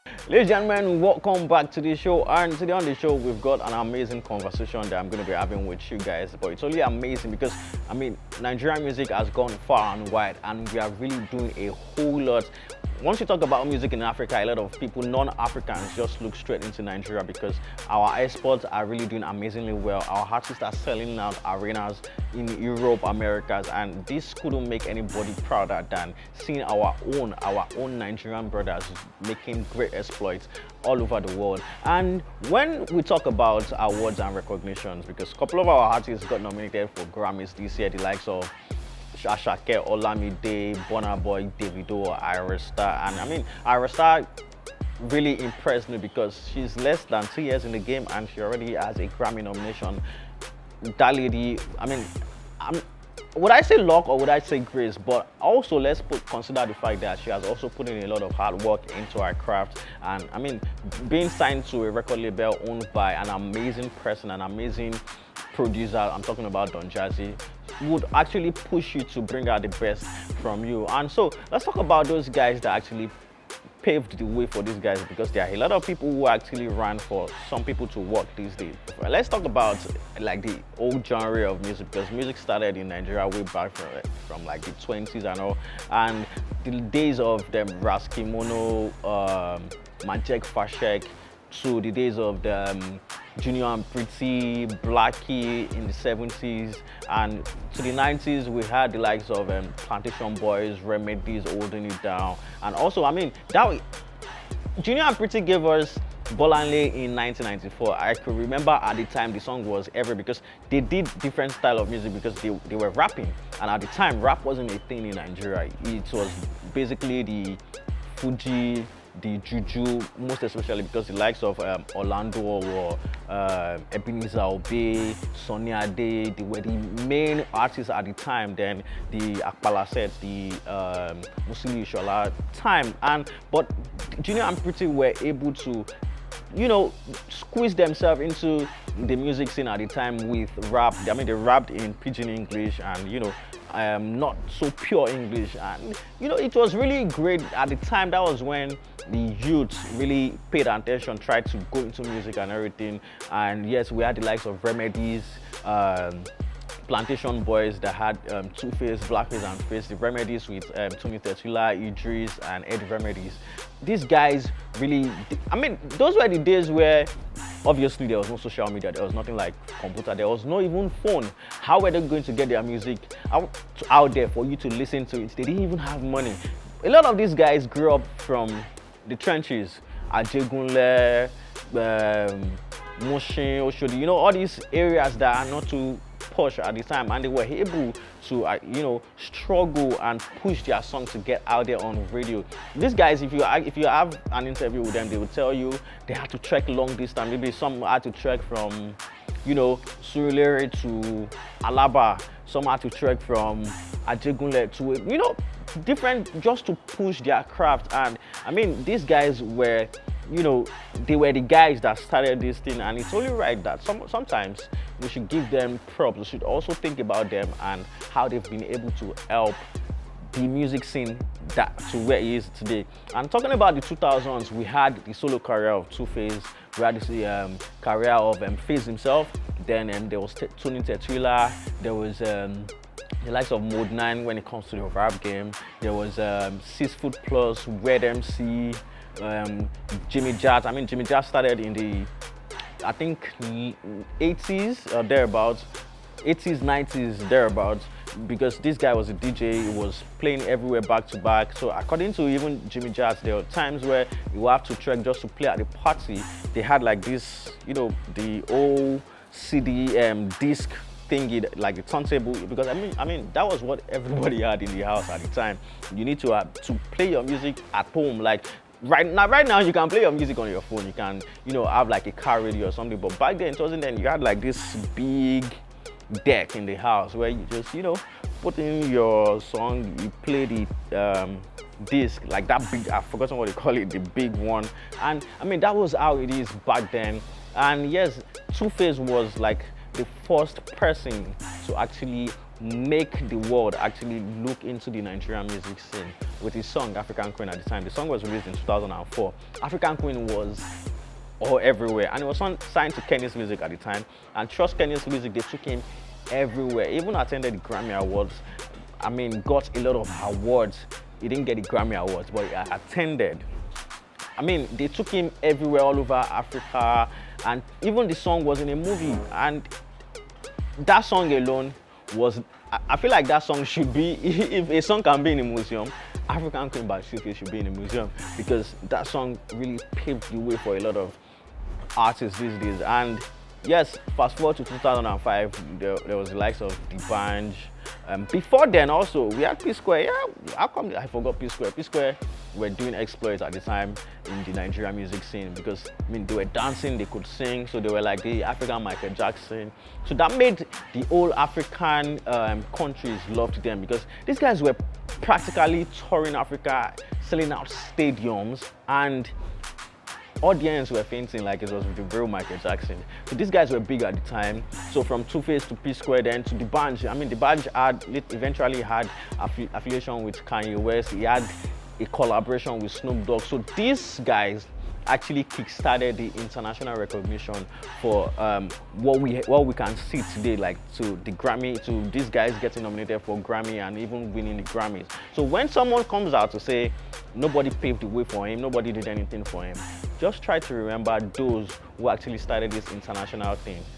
Ladies and gentlemen, welcome back to the show. And today on the show, we've got an amazing conversation that I'm going to be having with you guys. But it's only amazing because, Nigerian music has gone far and wide, and we are really doing a whole lot. Once you talk about music in Africa, a lot of people, non-Africans, just look straight into Nigeria because our exports are really doing amazingly well. Our artists are selling out arenas in Europe, Americas, and this couldn't make anybody prouder than seeing our own Nigerian brothers making great exploits all over the world. And when we talk about awards and recognitions, because a couple of our artists got nominated for Grammys this year, the likes of Ashake, Olamide, Burna Boy, Davido, Ira Star. And Ira Star really impressed me because she's less than 2 years in the game and she already has a Grammy nomination. That lady, would I say luck or would I say grace? But also consider the fact that she has also put in a lot of hard work into her craft. And being signed to a record label owned by an amazing person, an amazing producer, I'm talking about Don Jazzy, would actually push you to bring out the best from you. And so let's talk about those guys that actually paved the way for these guys, because there are a lot of people who actually ran for some people to work these days. Let's talk about like the old genre of music, because music started in Nigeria way back from like the 20s and all, and the days of them Raskimono, Majek Fashek, to the days of the Junior and Pretty, Blackie in the 70s, and to the 90s we had the likes of Plantation Boys, Remedies, Holding It Down, and also Junior and Pretty gave us Bolanle in 1994. I could remember at the time the song was ever because they did different style of music because they were rapping, and at the time rap wasn't a thing in Nigeria. It was basically the Fuji, the Juju, most especially because the likes of Orlando or Ebenezer Obey, Sonny Ade, they were the main artists at the time. Then the Akpala sets, the Musili Ishola time, but Junior and Pretty were able to squeeze themselves into the music scene at the time with rap. They rapped in pidgin English and not so pure English, and it was really great at the time. That was when the youth really paid attention, tried to go into music and everything. And yes, we had the likes of Remedies, Plantation Boys that had Two-Face, Blackface and Face, the Remedies with Tony Tetula, Idris and Eddie Remedies. These guys really, those were the days where obviously there was no social media, there was nothing like computer, there was no even phone. How were they going to get their music out there for you to listen to it? They didn't even have money. A lot of these guys grew up from the trenches, Ajegunle, Mushin, Oshodi, all these areas that are not too posh at the time, and they were able to struggle and push their song to get out there on radio. These guys, if you have an interview with them, they will tell you they had to trek long distance. Maybe some had to trek from Surulere to Alaba, some had to trek from Ajegunle to different, just to push their craft. And these guys were they were the guys that started this thing, and it's only right that sometimes we should give them props. We should also think about them and how they've been able to help the music scene to where it is today. And talking about the 2000s, we had the solo career of Two-Face, we had the career of Face himself, then there was Tony Tetula, there was the likes of Mode 9 when it comes to the rap game, there was 6 Foot Plus, Red MC, Jimmy Jazz. Jimmy Jazz started in the, I think, 80s or thereabouts, 80s, 90s, thereabouts, because this guy was a DJ, he was playing everywhere back to back. So according to even Jimmy Jazz, there were times where you would have to trek just to play at the party. They had like this, the old CD disc thingy, like the turntable, because that was what everybody had in the house at the time. You need to play your music at home, like right now you can play your music on your phone, you can have like a car radio or something, but back then it wasn't. Then you had like this big deck in the house where you just put in your song, you play the disc, like that big, I've forgotten what they call it, the big one. And that was how it is back then. And yes, Two-Face was like the first person to actually make the world actually look into the Nigerian music scene with his song African Queen at the time. The song was released in 2004. African Queen was all everywhere, and it was signed to Kenny's Music at the time. And trust Kenny's Music, they took him everywhere. Even attended the Grammy Awards. I mean, got a lot of awards. He didn't get the Grammy Awards, but he attended. I mean, they took him everywhere, all over Africa, and even the song was in a movie. And that song alone was, I feel like that song should be, if a song can be in a museum, African Queen by Sufi should be in a museum, because that song really paved the way for a lot of artists these days. And yes, fast forward to 2005, there was the likes of the Banj. Before then also, we had P-Square. Yeah, how come I forgot P-Square? P-Square were doing exploits at the time in the Nigerian music scene, because I mean, they were dancing, they could sing, so they were like the African Michael Jackson. So that made the whole African countries love them, because these guys were practically touring Africa, selling out stadiums, and audience were fainting like it was the real Michael Jackson. So these guys were big at the time. So from Two-Face to P-Square, then to the Banj. I mean, the Banj eventually had affiliation with Kanye West. He had a collaboration with Snoop Dogg. So these guys actually kickstarted the international recognition for what we can see today, like to the Grammy, to these guys getting nominated for Grammy and even winning the Grammys. So when someone comes out to say nobody paved the way for him, nobody did anything for him, just try to remember those who actually started this international thing.